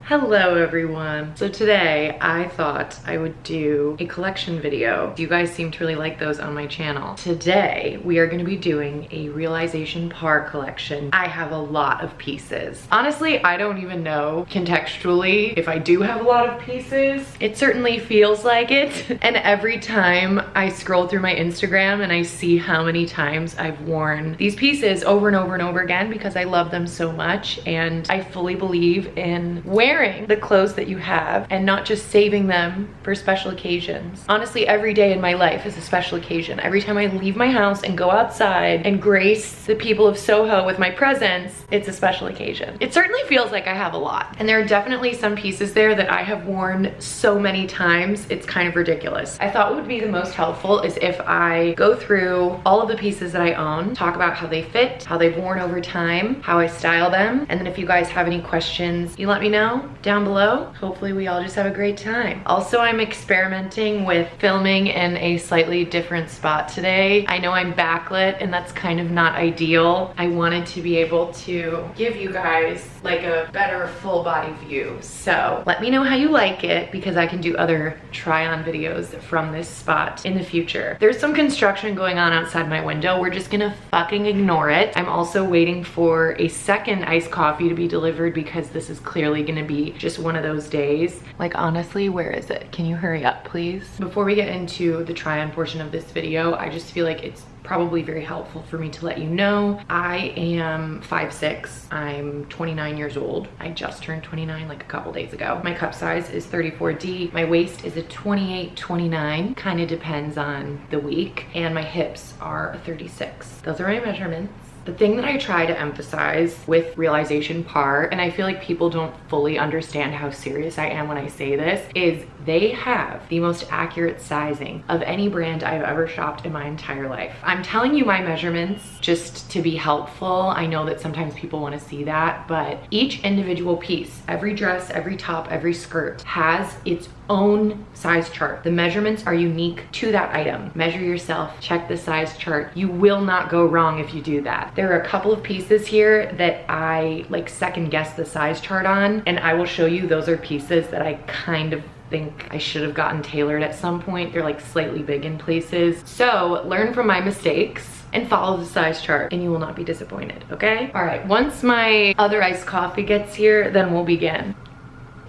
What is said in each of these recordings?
Hello everyone. So today I thought I would do a collection video. You guys seem to really like those on my channel. Today we are going to be doing a realization par collection. I have a lot of pieces. Honestly, I don't even know contextually if I do have a lot of pieces. It certainly feels like it. And every time I scroll through my Instagram and I see how many times I've worn these pieces over and over and over again because I love them so much, and I fully believe in wearing the clothes that you have and not just saving them for special occasions. Honestly, every day in my life is a special occasion. Every time I leave my house and go outside and grace the people of Soho with my presence, it's a special occasion. It certainly feels like I have a lot. And there are definitely some pieces there that I have worn so many times, it's kind of ridiculous. I thought what would be the most helpful is if I go through all of the pieces that I own, talk about how they fit, how they've worn over time, how I style them, and then if you guys have any questions, you let me know down below. Hopefully we all just have a great time. Also, I'm experimenting with filming in a slightly different spot today. I know I'm backlit and that's kind of not ideal. I wanted to be able to give you guys like a better full body view. So let me know how you like it because I can do other try on videos from this spot in the future. There's some construction going on outside my window. We're just gonna fucking ignore it. I'm also waiting for a second iced coffee to be delivered because this is clearly gonna be just one of those days. Like honestly, where is it? Can you hurry up, please? Before we get into the try on portion of this video, I just feel like it's probably very helpful for me to let you know I am 5'6". I'm 29 years old. I just turned 29 like a couple days ago. My cup size is 34D. My waist is a 28-29. Kind of depends on the week. And my hips are a 36. Those are my measurements. The thing that I try to emphasize with realization par, and I feel like people don't fully understand how serious I am when I say this, is they have the most accurate sizing of any brand I've ever shopped in my entire life. I'm telling you my measurements just to be helpful. I know that sometimes people want to see that, but each individual piece, every dress, every top, every skirt has its own size chart. The measurements are unique to that item. Measure yourself, check the size chart. You will not go wrong if you do that. There are a couple of pieces here that I like second guess the size chart on, and I will show you those are pieces that I kind of think I should have gotten tailored at some point. They're like slightly big in places. So learn from my mistakes and follow the size chart and you will not be disappointed, okay? All right, once my other iced coffee gets here, then we'll begin.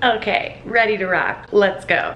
Okay, ready to rock. Let's go.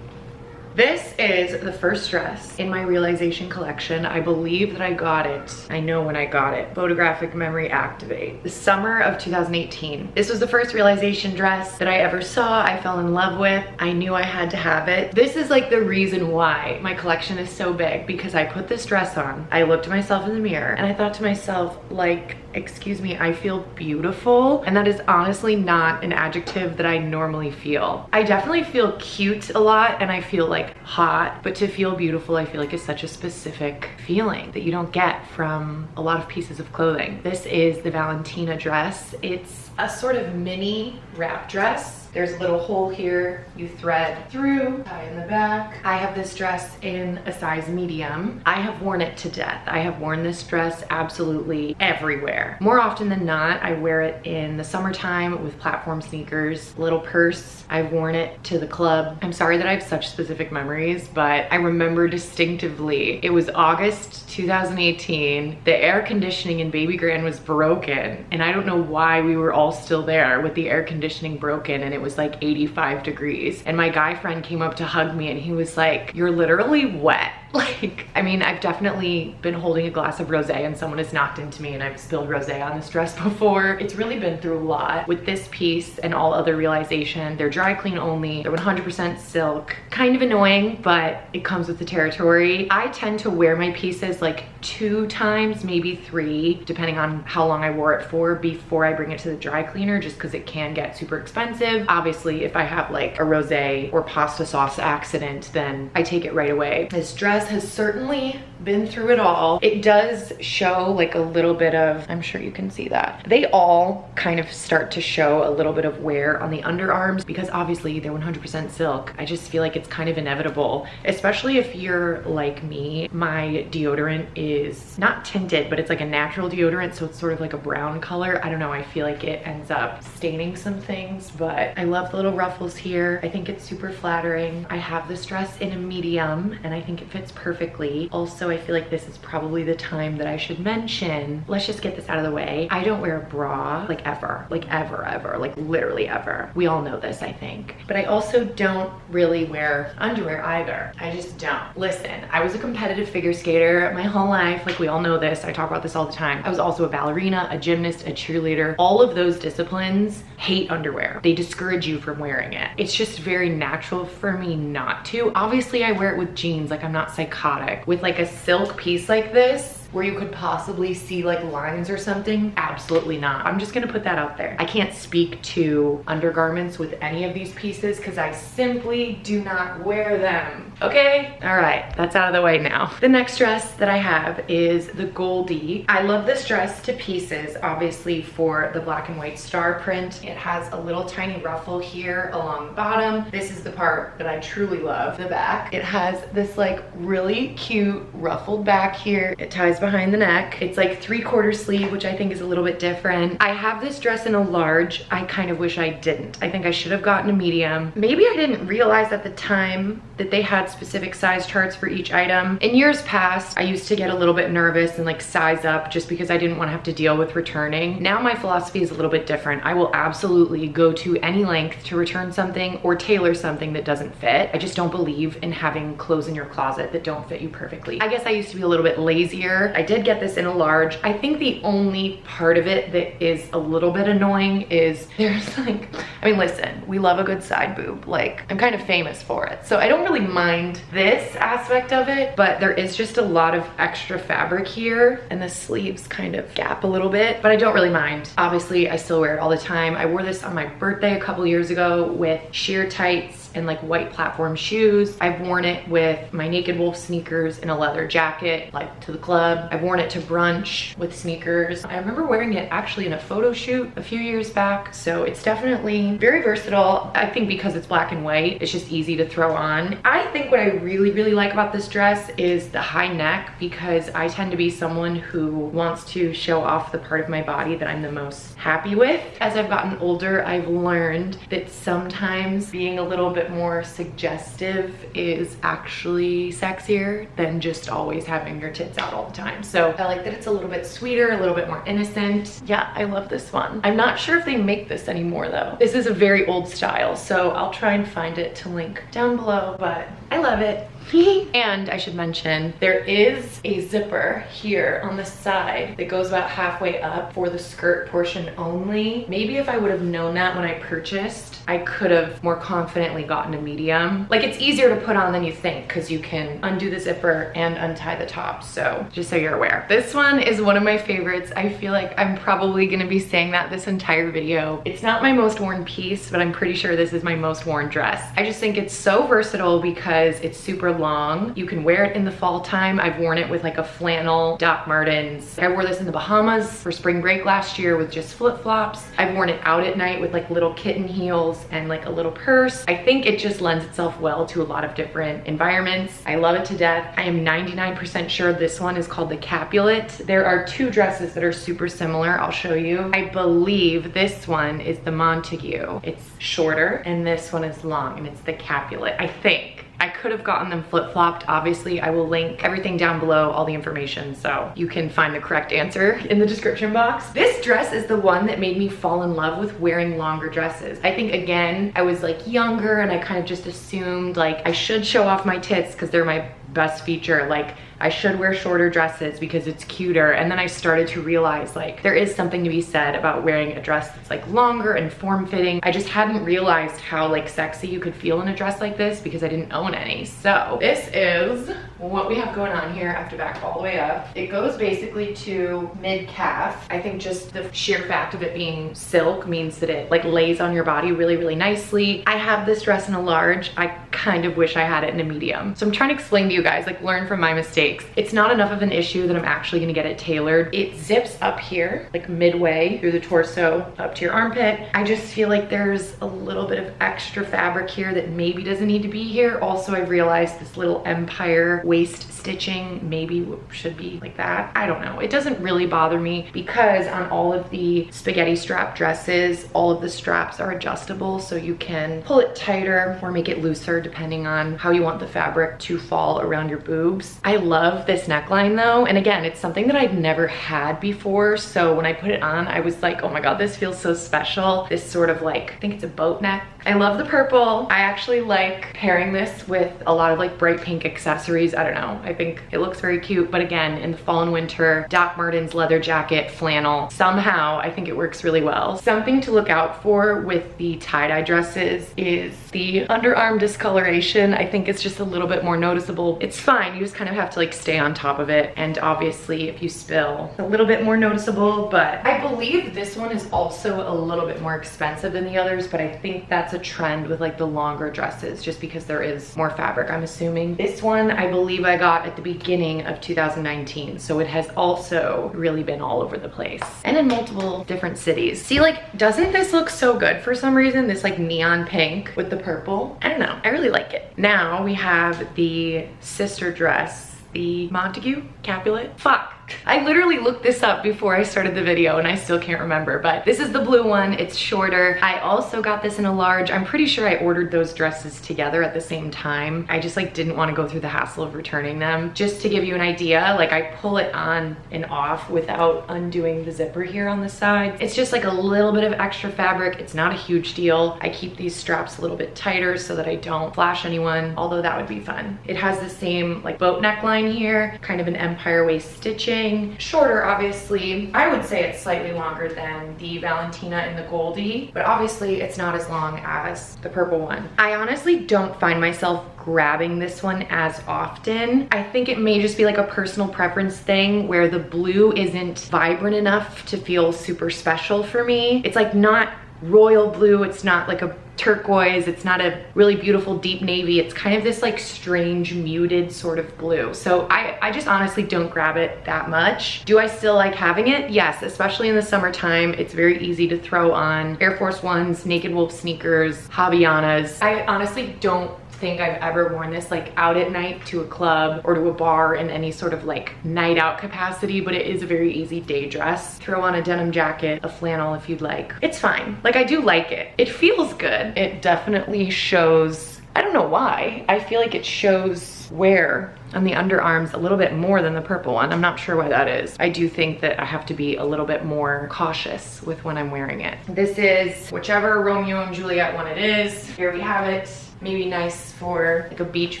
This is the first dress in my realization collection. I believe that I got it. I know when I got it. Photographic memory activate. The summer of 2018. This was the first realization dress that I ever saw. I fell in love with. I knew I had to have it. This is like the reason why my collection is so big, because I put this dress on. I looked at myself in the mirror and I thought to myself, like, excuse me, I feel beautiful. And that is honestly not an adjective that I normally feel. I definitely feel cute a lot and I feel like hot, but to feel beautiful I feel like is such a specific feeling that you don't get from a lot of pieces of clothing. This is the Valentina dress. It's a sort of mini wrap dress. There's a little hole here, you thread through, tie in the back. I have this dress in a size medium. I have worn it to death. I have worn this dress absolutely everywhere. More often than not, I wear it in the summertime with platform sneakers, little purse. I've worn it to the club. I'm sorry that I have such specific memories, but I remember distinctively. It was August 2018. The air conditioning in Baby Grand was broken, and I don't know why we were all still there with the air conditioning broken, and it was like 85 degrees. And my guy friend came up to hug me and he was like, "You're literally wet." Like, I mean, I've definitely been holding a glass of rosé and someone has knocked into me and I've spilled rosé on this dress before. It's really been through a lot. With this piece and all other realization, they're dry clean only. They're 100% silk. Kind of annoying, but it comes with the territory. I tend to wear my pieces like 2 times, maybe 3, depending on how long I wore it for before I bring it to the dry cleaner, just because it can get super expensive. Obviously, if I have like a rosé or pasta sauce accident, then I take it right away. This dress dress has certainly been through it all. It does show like a little bit of, I'm sure you can see that. They all kind of start to show a little bit of wear on the underarms because obviously they're 100% silk. I just feel like it's kind of inevitable, especially if you're like me. My deodorant is not tinted, but it's like a natural deodorant, so it's sort of like a brown color. I don't know, I feel like it ends up staining some things, but I love the little ruffles here. I think it's super flattering. I have this dress in a medium and I think it fits perfectly. Also, I feel like this is probably the time that I should mention, let's just get this out of the way. I don't wear a bra like ever, like literally ever. We all know this, I think. But I also don't really wear underwear either. I just don't. Listen, I was a competitive figure skater my whole life. Like we all know this. I talk about this all the time. I was also a ballerina, a gymnast, a cheerleader. All of those disciplines hate underwear. They discourage you from wearing it. It's just very natural for me not to. Obviously, I wear it with jeans. Like I'm not psychotic. With like a silk piece like this, where you could possibly see like lines or something, absolutely not. I'm just gonna put that out there. I can't speak to undergarments with any of these pieces because I simply do not wear them, okay? All right, that's out of the way now. The next dress that I have is the Goldie. I love this dress to pieces, obviously for the black and white star print. It has a little tiny ruffle here along the bottom. This is the part that I truly love, the back. It has this like really cute ruffled back here. It ties behind the neck. It's like 3/4 sleeve, which I think is a little bit different. I have this dress in a large. I kind of wish I didn't. I think I should have gotten a medium. Maybe I didn't realize at the time that they had specific size charts for each item. In years past, I used to get a little bit nervous and like size up just because I didn't want to have to deal with returning. Now my philosophy is a little bit different. I will absolutely go to any length to return something or tailor something that doesn't fit. I just don't believe in having clothes in your closet that don't fit you perfectly. I guess I used to be a little bit lazier. I did get this in a large. I think the only part of it that is a little bit annoying is there's like, I mean, listen, we love a good side boob. Like, I'm kind of famous for it. So I don't really mind this aspect of it, but there is just a lot of extra fabric here and the sleeves kind of gap a little bit, but I don't really mind. Obviously, I still wear it all the time. I wore this on my birthday a couple years ago with sheer tights and like white platform shoes. I've worn it with my Naked Wolf sneakers and a leather jacket, like to the club. I've worn it to brunch with sneakers. I remember wearing it actually in a photo shoot a few years back. So it's definitely very versatile. I think because it's black and white, it's just easy to throw on. I think what I really, really like about this dress is the high neck, because I tend to be someone who wants to show off the part of my body that I'm the most happy with. As I've gotten older, I've learned that sometimes being a little bit more suggestive is actually sexier than just always having your tits out all the time. So I like that it's a little bit sweeter, a little bit more innocent. Yeah, I love this one. I'm not sure if they make this anymore though. This is a very old style, so I'll try and find it to link down below, but I love it. And I should mention, there is a zipper here on the side that goes about halfway up for the skirt portion only. Maybe if I would have known that when I purchased, I could have more confidently gotten a medium. Like, it's easier to put on than you think because you can undo the zipper and untie the top. So just so you're aware. This one is one of my favorites. I feel like I'm probably gonna be saying that this entire video. It's not my most worn piece, but I'm pretty sure this is my most worn dress. I just think it's so versatile because it's super long. You can wear it in the fall time. I've worn it with like a flannel Doc Martens. I wore this in the Bahamas for spring break last year with just flip-flops. I've worn it out at night with like little kitten heels and like a little purse. I think it just lends itself well to a lot of different environments. I love it to death. I am 99% sure this one is called the Capulet. There are two dresses that are super similar. I'll show you. I believe this one is the Montague. It's shorter and this one is long and it's the Capulet, I think. I could have gotten them flip-flopped. Obviously, I will link everything down below, all the information, so you can find the correct answer in the description box. This dress is the one that made me fall in love with wearing longer dresses. I think, again, I was like younger and I kind of just assumed like I should show off my tits because they're my best feature. Like, I should wear shorter dresses because it's cuter. And then I started to realize like there is something to be said about wearing a dress that's like longer and form-fitting. I just hadn't realized how like sexy you could feel in a dress like this because I didn't own any. So this is what we have going on here, I have to back all the way up. It goes basically to mid-calf. I think just the sheer fact of it being silk means that it like lays on your body really, really nicely. I have this dress in a large. I kind of wish I had it in a medium. So I'm trying to explain to you guys, like learn from my mistakes. It's not enough of an issue that I'm actually gonna get it tailored. It zips up here, like midway through the torso, up to your armpit. I just feel like there's a little bit of extra fabric here that maybe doesn't need to be here. Also, I've realized this little empire waist stitching maybe should be like that. I don't know. It doesn't really bother me because on all of the spaghetti strap dresses, all of the straps are adjustable, so you can pull it tighter or make it looser depending on how you want the fabric to fall around your boobs. I love this neckline though, and again, it's something that I've never had before, so when I put it on, I was like, oh my god, this feels so special. This sort of like, I think it's a boat neck. I love the purple. I actually like pairing this with a lot of like bright pink accessories. I don't know, I think it looks very cute, but again, in the fall and winter, Doc Martens leather jacket, flannel, somehow I think it works really well. Something to look out for with the tie-dye dresses is the underarm discoloration. I think it's just a little bit more noticeable. It's fine, you just kind of have to like stay on top of it, and obviously if you spill, it's a little bit more noticeable, but I believe this one is also a little bit more expensive than the others, but I think that's a trend with like the longer dresses just because there is more fabric, I'm assuming. This one I believe I got at the beginning of 2019, so it has also really been all over the place and in multiple different cities. See, like, doesn't this look so good for some reason? This like neon pink with the purple. I don't know, I really like it. Now we have the sister dress, the Montague, Capulet. Fuck. I literally looked this up before I started the video and I still can't remember, but this is the blue one. It's shorter. I also got this in a large. I'm pretty sure I ordered those dresses together at the same time. I just like didn't want to go through the hassle of returning them. Just to give you an idea, like I pull it on and off without undoing the zipper here on the side. It's just like a little bit of extra fabric. It's not a huge deal. I keep these straps a little bit tighter so that I don't flash anyone, although that would be fun. It has the same like boat neckline here, kind of an empire waist stitching. Shorter, obviously. I would say it's slightly longer than the Valentina and the Goldie, but obviously it's not as long as the purple one. I honestly don't find myself grabbing this one as often. I think it may just be like a personal preference thing where the blue isn't vibrant enough to feel super special for me. It's like not royal blue, it's not like a turquoise, it's not a really beautiful deep navy, it's kind of this like strange muted sort of blue. So I just honestly don't grab it that much. Do I still like having it? Yes, especially in the summertime. It's very easy to throw on Air Force Ones, Naked Wolf sneakers, Havaianas. I honestly don't think I've ever worn this like out at night to a club or to a bar in any sort of like night out capacity, but it is a very easy day dress. Throw on a denim jacket, a flannel if you'd like. It's fine. Like, I do like it. It feels good. It definitely shows, I don't know why, I feel like it shows wear on the underarms a little bit more than the purple one. I'm not sure why that is. I do think that I have to be a little bit more cautious with when I'm wearing it. This is whichever Romeo and Juliet one it is. Here we have it. Maybe nice for like a beach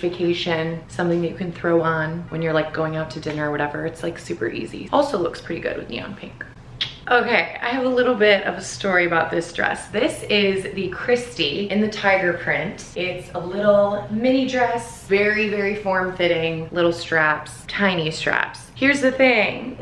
vacation, something that you can throw on when you're like going out to dinner or whatever. It's like super easy. Also looks pretty good with neon pink. Okay, I have a little bit of a story about this dress. This is the Christy in the tiger print. It's a little mini dress, very, very form-fitting, little straps, tiny straps. Here's the thing.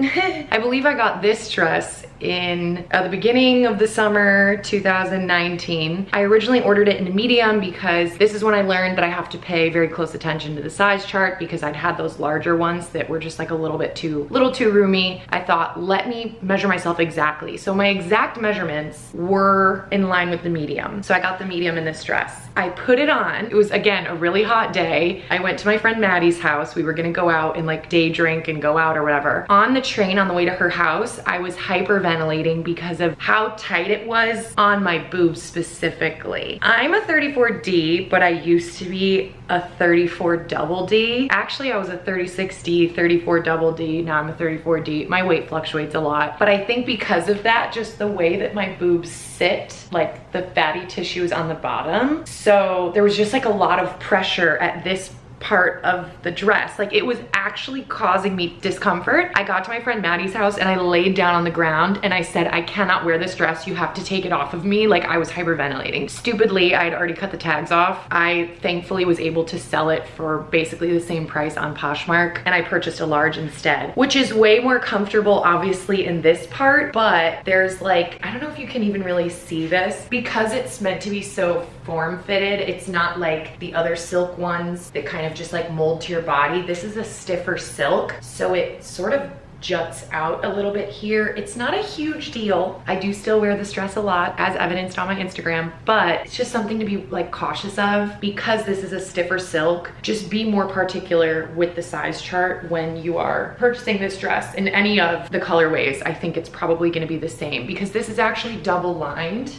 I believe I got this dress in the beginning of the summer 2019. I originally ordered it in a medium because this is when I learned that I have to pay very close attention to the size chart because I'd had those larger ones that were just like a little too roomy. I thought, let me measure myself exactly. So my exact measurements were in line with the medium. So I got the medium in this dress. I put it on. It was, again, a really hot day. I went to my friend Maddie's house. We were gonna go out and like day drink and go out or whatever. On the train on the way to her house, I was hyperventilating because of how tight it was on my boobs specifically. I'm a 34D, but I used to be a 34 double D. Actually, I was a 36D, 34 double D. Now I'm a 34D. My weight fluctuates a lot, but I think because of that, just the way that my boobs sit, like the fatty tissue is on the bottom. So there was just like a lot of pressure at this part of the dress. Like, it was actually causing me discomfort. I got to my friend Maddie's house and I laid down on the ground and I said, I cannot wear this dress. You have to take it off of me. Like, I was hyperventilating. Stupidly, I had already cut the tags off. I thankfully was able to sell it for basically the same price on Poshmark, and I purchased a large instead, which is way more comfortable obviously in this part, but there's like, I don't know if you can even really see this because it's meant to be so form-fitted. It's not like the other silk ones that kind of just like mold to your body. This is a stiffer silk, so it sort of juts out a little bit here. It's not a huge deal. I do still wear this dress a lot, as evidenced on my Instagram, but it's just something to be like cautious of because this is a stiffer silk. Just be more particular with the size chart when you are purchasing this dress in any of the colorways. I think it's probably going to be the same because this is actually double lined.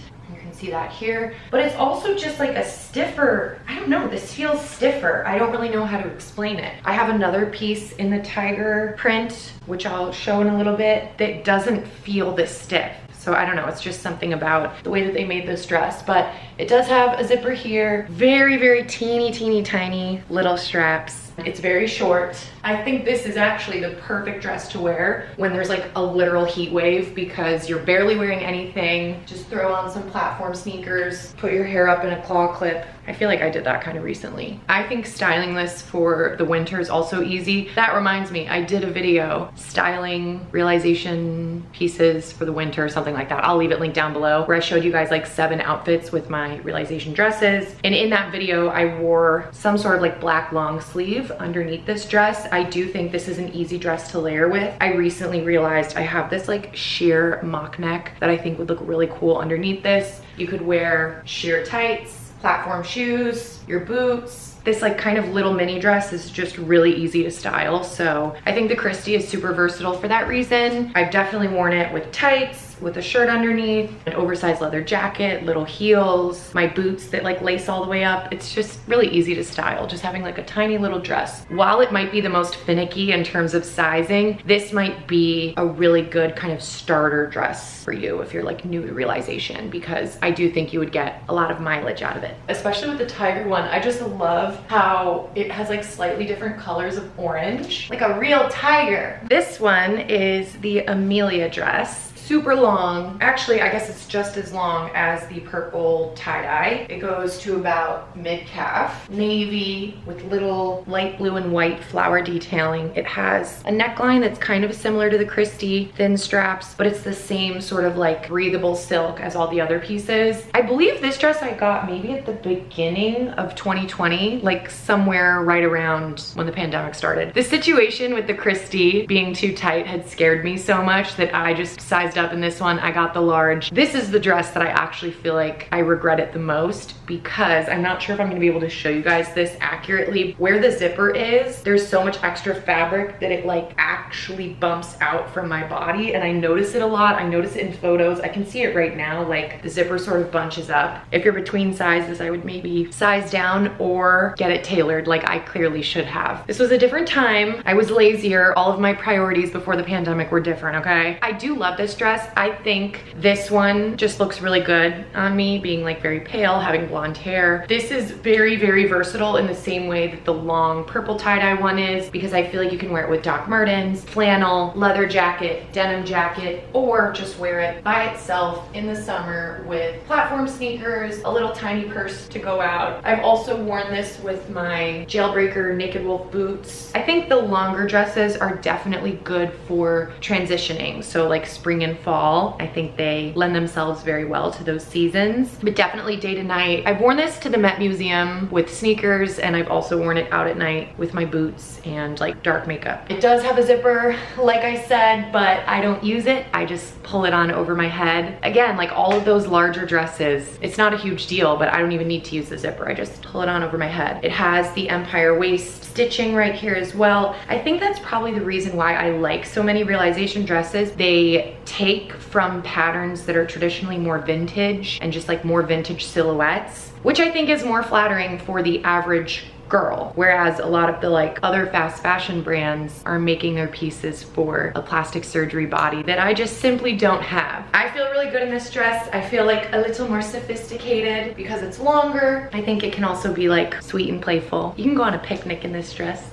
See that here, but it's also just like a stiffer, I don't know, this feels stiffer. I don't really know how to explain it. I have another piece in the tiger print, which I'll show in a little bit, that doesn't feel this stiff. So I don't know, it's just something about the way that they made this dress, but it does have a zipper here. Very, very teeny tiny little straps. It's very short. I think this is actually the perfect dress to wear when there's like a literal heat wave because you're barely wearing anything. Just throw on some platform sneakers, put your hair up in a claw clip. I feel like I did that kind of recently. I think styling this for the winter is also easy. That reminds me, I did a video styling realization pieces for the winter, something like that. I'll leave it linked down below, where I showed you guys like 7 outfits with my realization dresses. And in that video, I wore some sort of like black long sleeve underneath this dress. I do think this is an easy dress to layer with. I recently realized I have this like sheer mock neck that I think would look really cool underneath this. You could wear sheer tights, platform shoes, your boots. This like kind of little mini dress is just really easy to style. So I think the Christy is super versatile for that reason. I've definitely worn it with tights, with a shirt underneath, an oversized leather jacket, little heels, my boots that like lace all the way up. It's just really easy to style, just having like a tiny little dress. While it might be the most finicky in terms of sizing, this might be a really good kind of starter dress for you if you're like new to realization, because I do think you would get a lot of mileage out of it. Especially with the tiger one, I just love how it has like slightly different colors of orange, like a real tiger. This one is the Amelia dress. Super long. Actually, I guess it's just as long as the purple tie-dye. It goes to about mid-calf. Navy with little light blue and white flower detailing. It has a neckline that's kind of similar to the Christy, thin straps, but it's the same sort of like breathable silk as all the other pieces. I believe this dress I got maybe at the beginning of 2020, like somewhere right around when the pandemic started. The situation with the Christy being too tight had scared me so much that I just sized up in this one. I got the large. This is the dress that I actually feel like I regret it the most because I'm not sure if I'm gonna be able to show you guys this accurately. Where the zipper is, there's so much extra fabric that it like actually bumps out from my body, and I notice it a lot. I notice it in photos. I can see it right now, like the zipper sort of bunches up. If you're between sizes, I would maybe size down or get it tailored like I clearly should have. This was a different time. I was lazier. All of my priorities before the pandemic were different, okay? I do love this dress. I think this one just looks really good on me, being like very pale, having blonde hair. This is very, very versatile in the same way that the long purple tie-dye one is, because I feel like you can wear it with Doc Martens, flannel, leather jacket, denim jacket, or just wear it by itself in the summer with platform sneakers, a little tiny purse to go out. I've also worn this with my Jailbreaker Naked Wolf boots. I think the longer dresses are definitely good for transitioning, so like spring and fall. I think they lend themselves very well to those seasons, but definitely day to night. I've worn this to the Met Museum with sneakers, and I've also worn it out at night with my boots and like dark makeup. It does have a zipper, like I said, but I don't use it. I just pull it on over my head. Again, like all of those larger dresses, it's not a huge deal, but I don't even need to use the zipper. I just pull it on over my head. It has the empire waist stitching right here as well. I think that's probably the reason why I like so many realization dresses. They take from patterns that are traditionally more vintage and just like more vintage silhouettes, which I think is more flattering for the average girl. Whereas a lot of the like other fast fashion brands are making their pieces for a plastic surgery body that I just simply don't have. I feel really good in this dress. I feel like a little more sophisticated because it's longer. I think it can also be like sweet and playful. You can go on a picnic in this dress.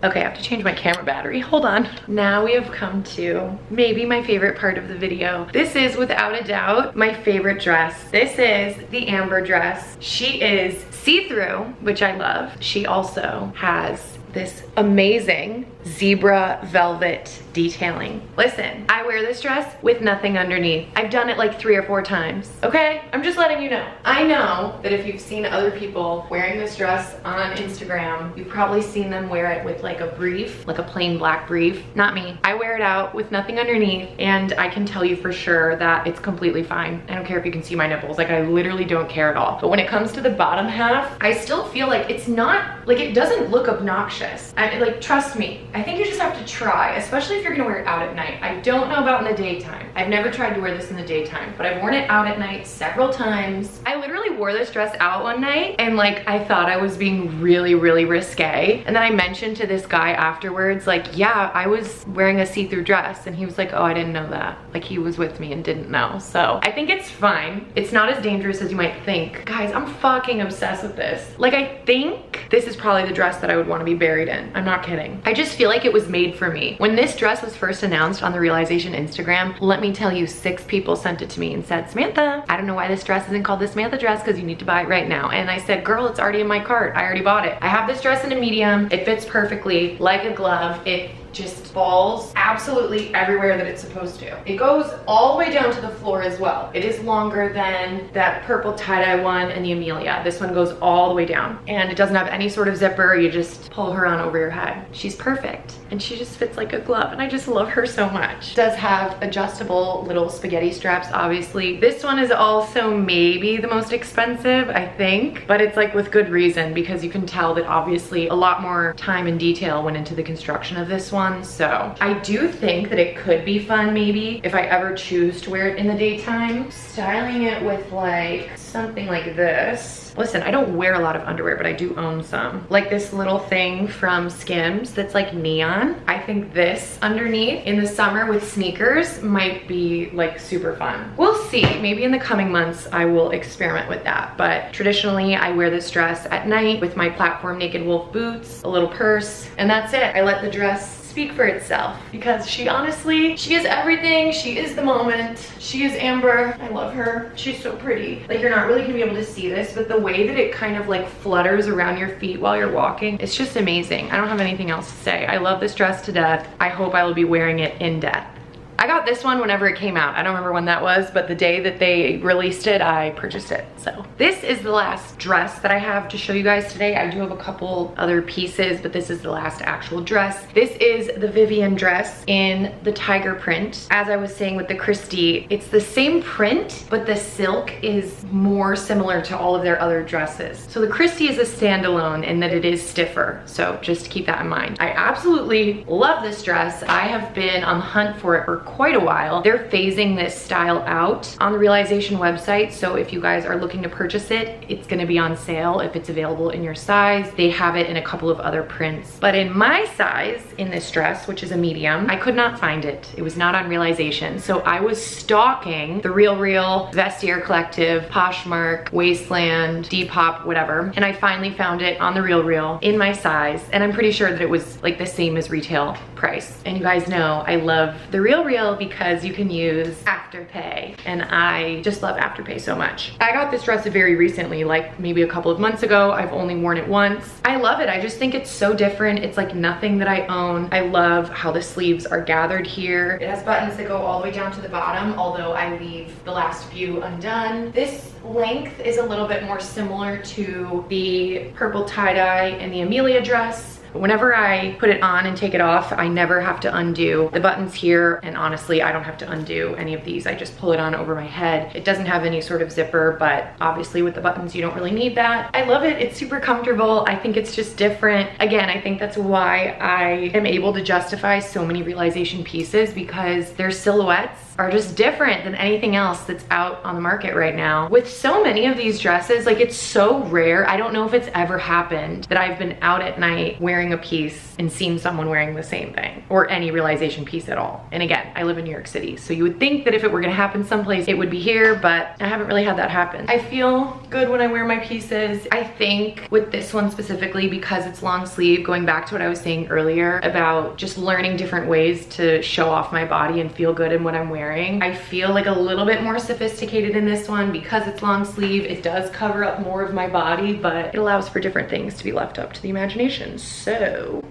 Okay, I have to change my camera battery. Hold on. Now we have come to maybe my favorite part of the video. This is without a doubt my favorite dress. This is the Amber dress. She is see-through, which I love. She also has this amazing zebra velvet detailing. Listen, I wear this dress with nothing underneath. I've done it like 3 or 4 times, okay? I'm just letting you know. I know that if you've seen other people wearing this dress on Instagram, you've probably seen them wear it with like a brief, like a plain black brief. Not me. I wear it out with nothing underneath, and I can tell you for sure that it's completely fine. I don't care if you can see my nipples. Like, I literally don't care at all. But when it comes to the bottom half, I still feel like it's not, like, it doesn't look obnoxious. Like, trust me, I think you just have to try, especially if you're gonna wear it out at night. I don't know about in the daytime. I've never tried to wear this in the daytime, but I've worn it out at night several times. I literally wore this dress out one night and like I thought I was being really, really risque. And then I mentioned to this guy afterwards, like, yeah, I was wearing a see-through dress, and he was like, oh, I didn't know that. Like, he was with me and didn't know. So I think it's fine. It's not as dangerous as you might think. Guys, I'm fucking obsessed with this. Like, I think this is probably the dress that I would want to be buried in. I'm not kidding. I just feel like it was made for me. When this dress was first announced on the Realization Instagram, let me tell you, 6 people sent it to me and said, Samantha, I don't know why this dress isn't called the Samantha dress, because you need to buy it right now. And I said, girl, it's already in my cart. I already bought it. I have this dress in a medium. It fits perfectly like a glove. It just falls absolutely everywhere that it's supposed to. It goes all the way down to the floor as well. It is longer than that purple tie-dye one and the Amelia. This one goes all the way down, and it doesn't have any sort of zipper. You just pull her on over your head. She's perfect, and she just fits like a glove, and I just love her so much. It does have adjustable little spaghetti straps, obviously. This one is also maybe the most expensive, I think, but it's like with good reason, because you can tell that obviously a lot more time and detail went into the construction of this one. So I do think that it could be fun maybe if I ever choose to wear it in the daytime. Styling it with like something like this. Listen, I don't wear a lot of underwear, but I do own some. Like this little thing from Skims that's like neon. I think this underneath in the summer with sneakers might be like super fun. We'll see. Maybe in the coming months I will experiment with that. But traditionally I wear this dress at night with my platform Naked Wolf boots, a little purse, and that's it. I let the dress speak for itself, because she honestly, she is everything. She is the moment. She is Amber. I love her. She's so pretty. Like, you're not really gonna be able to see this, but the way that it kind of like flutters around your feet while you're walking, it's just amazing. I don't have anything else to say. I love this dress to death. I hope I will be wearing it in death. I got this one whenever it came out. I don't remember when that was, but the day that they released it, I purchased it. So this is the last dress that I have to show you guys today. I do have a couple other pieces, but this is the last actual dress. This is the Vivian dress in the tiger print. As I was saying with the Christy, it's the same print, but the silk is more similar to all of their other dresses. So the Christy is a standalone in that it is stiffer. So just keep that in mind. I absolutely love this dress. I have been on the hunt for it for quite a while. They're phasing this style out on the Realization website, so if you guys are looking to purchase it, it's gonna be on sale if it's available in your size. They have it in a couple of other prints, but in my size in this dress, which is a medium, I could not find it. It was not on Realization, so I was stalking the Real, Vestiaire Collective, Poshmark, Wasteland, Depop, whatever, and I finally found it on the Real in my size, and I'm pretty sure that it was like the same as retail price. And you guys know I love the Real because you can use Afterpay, and I just love Afterpay so much. I got this dress very recently, like maybe a couple of months ago. I've only worn it once. I love it. I just think it's so different. It's like nothing that I own. I love how the sleeves are gathered here. It has buttons that go all the way down to the bottom, although I leave the last few undone. This length is a little bit more similar to the purple tie-dye and the Amelia dress, Whenever I put it on and take it off, I never have to undo the buttons here, and honestly, I don't have to undo any of these. I just pull it on over my head. It doesn't have any sort of zipper, but obviously with the buttons, you don't really need that. I love it. It's super comfortable. I think it's just different. Again, I think that's why I am able to justify so many realization pieces, because their silhouettes are just different than anything else that's out on the market right now. With so many of these dresses, like, it's so rare. I don't know if it's ever happened that I've been out at night wearing a piece and seen someone wearing the same thing, or any realization piece at all. And again, I live in New York City, so you would think that if it were gonna happen someplace, it would be here, but I haven't really had that happen. I feel good when I wear my pieces. I think with this one specifically, because it's long sleeve, going back to what I was saying earlier about just learning different ways to show off my body and feel good in what I'm wearing, I feel like a little bit more sophisticated in this one because it's long sleeve. It does cover up more of my body, but it allows for different things to be left up to the imagination. So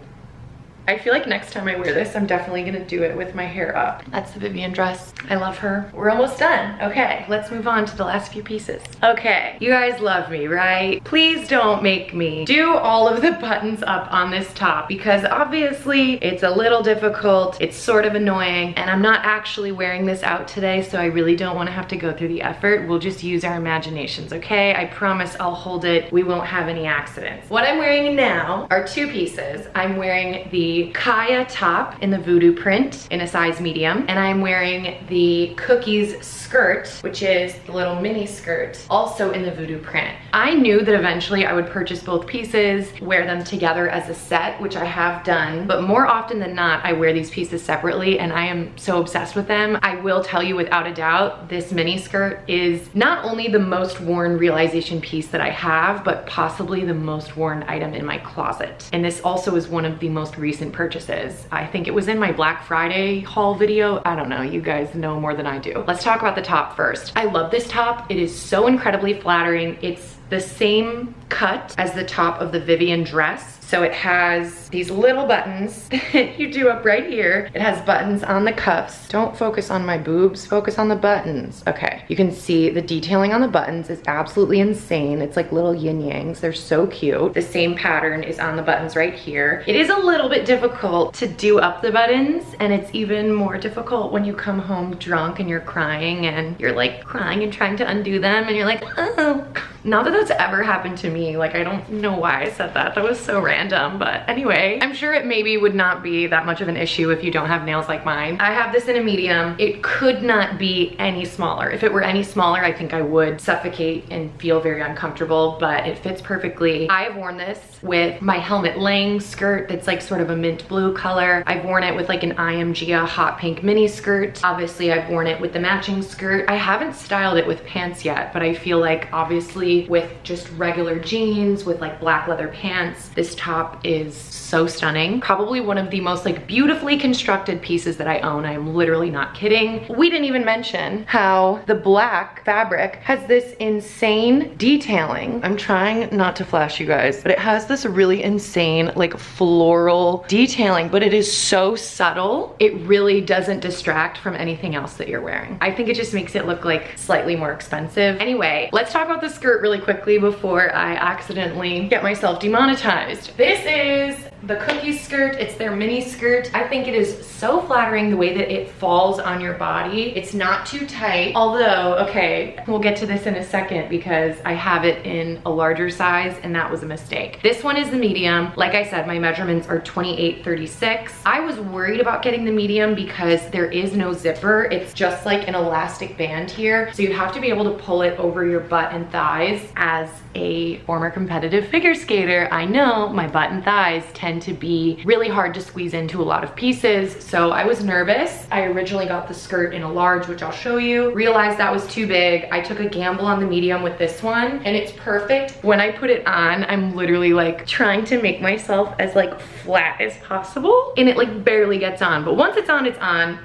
I feel like next time I wear this, I'm definitely gonna do it with my hair up. That's the Vivian dress. I love her. We're almost done. Okay, let's move on to the last few pieces. Okay, you guys love me, right? Please don't make me do all of the buttons up on this top, because obviously it's a little difficult, it's sort of annoying, and I'm not actually wearing this out today, so I really don't wanna have to go through the effort. We'll just use our imaginations, okay? I promise I'll hold it. We won't have any accidents. What I'm wearing now are two pieces. I'm wearing the Kaia top in the Voodoo print in a size medium, and I'm wearing the Cookies skirt, which is the little mini skirt, also in the Voodoo print. I knew that eventually I would purchase both pieces, wear them together as a set, which I have done, but more often than not, I wear these pieces separately, and I am so obsessed with them. I will tell you without a doubt, this mini skirt is not only the most worn realization piece that I have, but possibly the most worn item in my closet. And this also is one of the most recent purchases. I think it was in my Black Friday haul video. I don't know, you guys know more than I do. Let's talk about the top first. I love this top. It is so incredibly flattering. It's the same cut as the top of the Vivian dress. So it has these little buttons that you do up right here. It has buttons on the cuffs. Don't focus on my boobs, focus on the buttons. Okay, you can see the detailing on the buttons is absolutely insane. It's like little yin yangs, they're so cute. The same pattern is on the buttons right here. It is a little bit difficult to do up the buttons, and it's even more difficult when you come home drunk and you're crying and you're like crying and trying to undo them, and you're like, oh. Not that that's ever happened to me. Like, I don't know why I said that. That was so random, but anyway, I'm sure it maybe would not be that much of an issue if you don't have nails like mine. I have this in a medium. It could not be any smaller. If it were any smaller, I think I would suffocate and feel very uncomfortable, but it fits perfectly. I've worn this with my Helmet Lang skirt that's like sort of a mint blue color. I've worn it with like an IMGA hot pink mini skirt. Obviously, I've worn it with the matching skirt. I haven't styled it with pants yet, but I feel like obviously with just regular jeans with like black leather pants, this top is so stunning. Probably one of the most like beautifully constructed pieces that I own. I'm literally not kidding. We didn't even mention how the black fabric has this insane detailing. I'm trying not to flash you guys, but it has this really insane like floral detailing, but it is so subtle. It really doesn't distract from anything else that you're wearing. I think it just makes it look like slightly more expensive. Anyway, let's talk about the skirt really quickly before I accidentally get myself demonetized. This is the Cookies skirt. It's their mini skirt. I think it is so flattering the way that it falls on your body. It's not too tight, although, okay, we'll get to this in a second because I have it in a larger size and that was a mistake. This one is the medium. Like I said, my measurements are 28-36. I was worried about getting the medium because there is no zipper. It's just like an elastic band here. So you have to be able to pull it over your butt and thighs. As a former competitive figure skater, I know my butt and thighs tend to be really hard to squeeze into a lot of pieces, so I was nervous. I originally got the skirt in a large, which I'll show you, realized that was too big. I took a gamble on the medium with this one, and it's perfect. When I put it on, I'm literally like trying to make myself as like flat as possible, and it like barely gets on, but once it's on,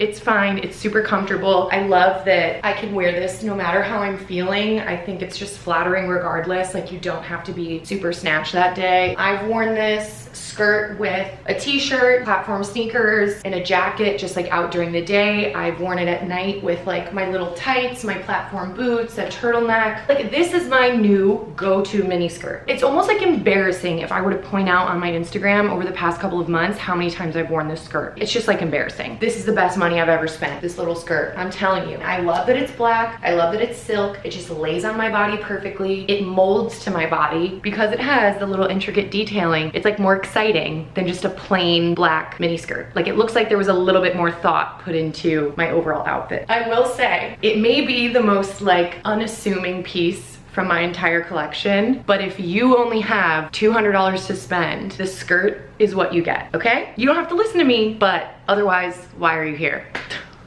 it's fine. It's super comfortable. I love that I can wear this no matter how I'm feeling. I think it's just flattering regardless. Like, you don't have to be super snatched that day. I've worn this skirt skirt with a t-shirt, platform sneakers, and a jacket, just like out during the day. I've worn it at night with like my little tights, my platform boots, a turtleneck. Like this is my new go-to mini skirt. It's almost like embarrassing if I were to point out on my Instagram over the past couple of months how many times I've worn this skirt. It's just like embarrassing. This is the best money I've ever spent, this little skirt. I'm telling you. I love that it's black. I love that it's silk. It just lays on my body perfectly. It molds to my body because it has the little intricate detailing. It's like more exciting than just a plain black mini skirt. Like it looks like there was a little bit more thought put into my overall outfit. I will say, it may be the most like unassuming piece from my entire collection, but if you only have $200 to spend, this skirt is what you get, okay? You don't have to listen to me, but otherwise, why are you here?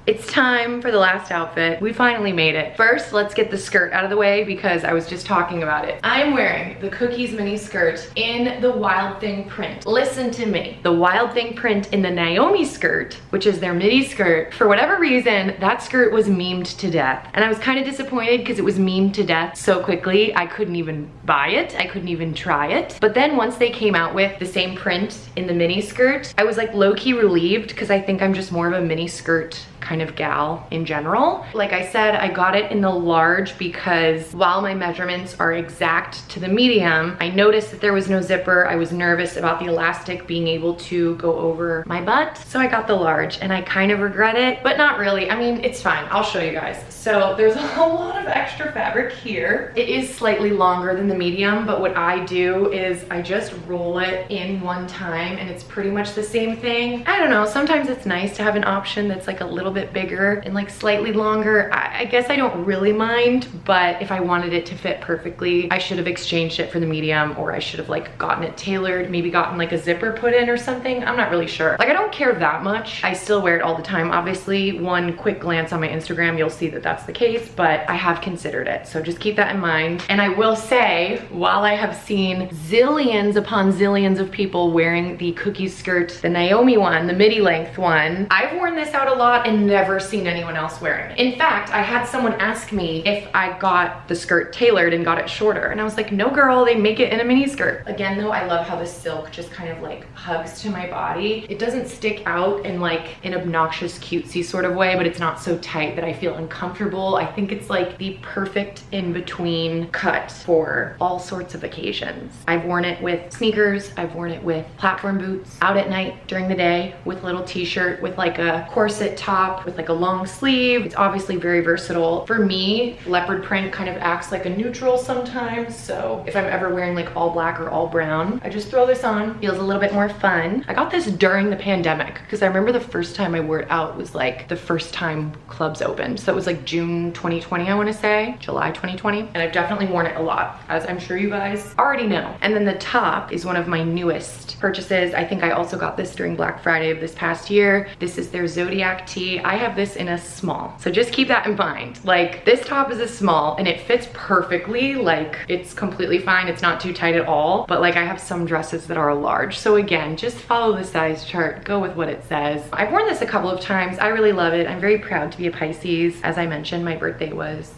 It's time for the last outfit. We finally made it. First, let's get the skirt out of the way because I was just talking about it. I'm wearing the Cookies mini skirt in the Wild Thing print. Listen to me. The Wild Thing print in the Naomi skirt, which is their midi skirt, for whatever reason, that skirt was memed to death. And I was kind of disappointed because it was memed to death so quickly, I couldn't even buy it. I couldn't even try it. But then once they came out with the same print in the mini skirt, I was like low-key relieved because I think I'm just more of a mini skirt kind of gal in general. Like I said, I got it in the large because while my measurements are exact to the medium, I noticed that there was no zipper. I was nervous about the elastic being able to go over my butt. So I got the large and I kind of regret it, but not really. I mean, it's fine. I'll show you guys. So there's a lot of extra fabric here. It is slightly longer than the medium, but what I do is I just roll it in one time and it's pretty much the same thing. I don't know, sometimes it's nice to have an option that's like a little bit bigger and like slightly longer. I guess I don't really mind, but if I wanted it to fit perfectly, I should have exchanged it for the medium, or I should have like gotten it tailored, maybe gotten like a zipper put in or something. I'm not really sure. Like I don't care that much. I still wear it all the time. Obviously, one quick glance on my Instagram, you'll see that that's the case, but I have considered it. So just keep that in mind. And I will say, while I have seen zillions upon zillions of people wearing the Cookies skirt, the Naomi one, the midi length one, I've worn this out a lot and never seen anyone else wearing it. In fact, I had someone ask me if I got the skirt tailored and got it shorter. And I was like, no girl, they make it in a mini skirt. Again though, I love how the silk just kind of like hugs to my body. It doesn't stick out in like an obnoxious cutesy sort of way, but it's not so tight that I feel uncomfortable. I think it's like the perfect in-between cut for all sorts of occasions. I've worn it with sneakers. I've worn it with platform boots, out at night, during the day, with a little t-shirt, with like a corset top, with like a long sleeve. It's obviously very versatile. For me, leopard print kind of acts like a neutral sometimes. So if I'm ever wearing like all black or all brown, I just throw this on. Feels a little bit more fun. I got this during the pandemic because I remember the first time I wore it out was like the first time clubs opened. So it was like June 2020, I want to say, July 2020. And I've definitely worn it a lot, as I'm sure you guys already know. And then the top is one of my newest purchases. I think I also got this during Black Friday of this past year. This is their Zodiac Tee. I have this in a small, so just keep that in mind. Like this top is a small and it fits perfectly. Like it's completely fine. It's not too tight at all, but like I have some dresses that are a large. So again, just follow the size chart, go with what it says. I've worn this a couple of times. I really love it. I'm very proud to be a Pisces. As I mentioned, my birthday was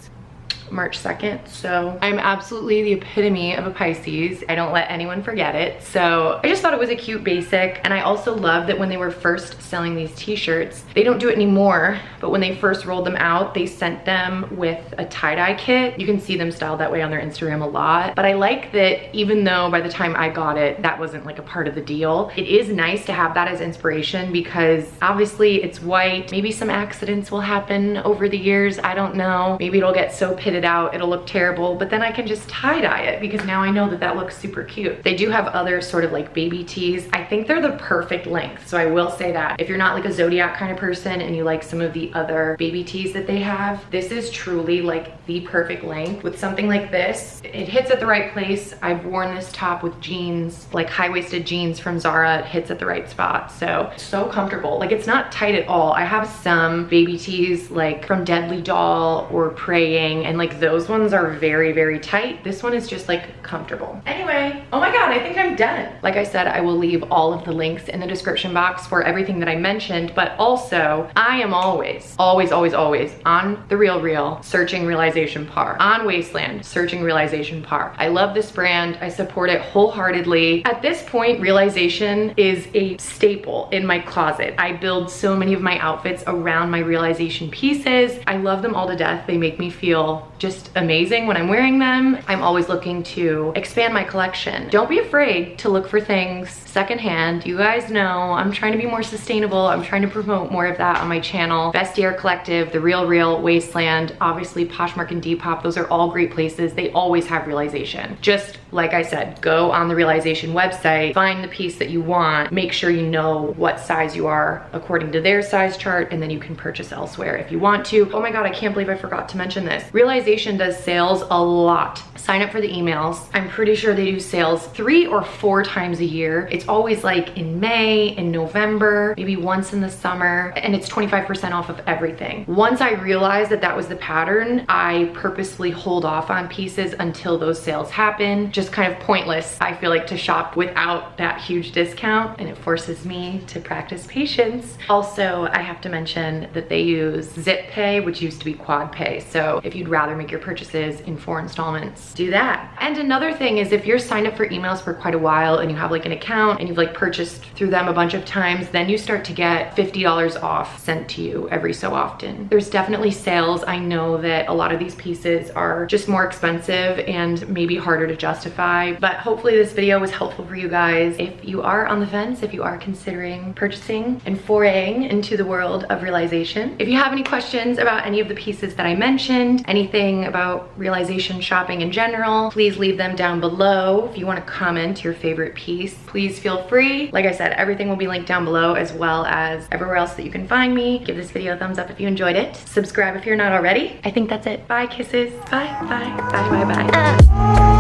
March 2nd, so I'm absolutely the epitome of a Pisces. I don't let anyone forget it. So I just thought it was a cute basic, and I also love that when they were first selling these t-shirts, they don't do it anymore, but when they first rolled them out, they sent them with a tie-dye kit. You can see them styled that way on their Instagram a lot, but I like that even though by the time I got it, that wasn't like a part of the deal, it is nice to have that as inspiration because obviously it's white. Maybe some accidents will happen over the years. I don't know. Maybe it'll get so pitted out, it'll look terrible, but then I can just tie-dye it because now I know that that looks super cute. They do have other sort of like baby tees. I think they're the perfect length, so I will say that. If you're not like a Zodiac kind of person and you like some of the other baby tees that they have, this is truly like the perfect length. With something like this, it hits at the right place. I've worn this top with jeans, like high-waisted jeans from Zara. It hits at the right spot, so comfortable. Like it's not tight at all. I have some baby tees like from Deadly Doll or Praying, and like like those ones are very, very tight. This one is just like comfortable. Anyway, oh my God, I think I'm done. Like I said, I will leave all of the links in the description box for everything that I mentioned, but also I am always on The Real searching Realization Par, on Wasteland searching Realization Par. I love this brand. I support it wholeheartedly. At this point, Realization is a staple in my closet. I build so many of my outfits around my Realization pieces. I love them all to death. They make me feel just amazing when I'm wearing them. I'm always looking to expand my collection. Don't be afraid to look for things secondhand. You guys know I'm trying to be more sustainable. I'm trying to promote more of that on my channel. Vestiaire Collective, The Real, Wasteland, obviously Poshmark and Depop. Those are all great places. They always have Realization. Just like I said, go on the Realization website, find the piece that you want, make sure you know what size you are according to their size chart, and then you can purchase elsewhere if you want to. Oh my God, I can't believe I forgot to mention this. Realization does sales a lot. Sign up for the emails. I'm pretty sure they do sales 3 or 4 times a year. It's always like in May, in November, maybe once in the summer, and it's 25% off of everything. Once I realized that that was the pattern, I purposefully hold off on pieces until those sales happen. Just kind of pointless, I feel like, to shop without that huge discount, and it forces me to practice patience. Also, I have to mention that they use Zip Pay, which used to be Quad Pay. So if you'd rather make your purchases in 4 installments, do that. And another thing is, if you're signed up for emails for quite a while and you have like an account and you've like purchased through them a bunch of times, then you start to get $50 off sent to you every so often. There's definitely sales. I know that a lot of these pieces are just more expensive and maybe harder to justify, but hopefully this video was helpful for you guys. If you are on the fence, if you are considering purchasing and foraying into the world of Realization, if you have any questions about any of the pieces that I mentioned, anything about Realization shopping in general, please leave them down below. If you want to comment your favorite piece, please feel free. Like I said, everything will be linked down below, as well as everywhere else that you can find me. Give this video a thumbs up if you enjoyed it. Subscribe if you're not already. I think that's it. Bye, kisses. Bye, bye, bye, bye, bye.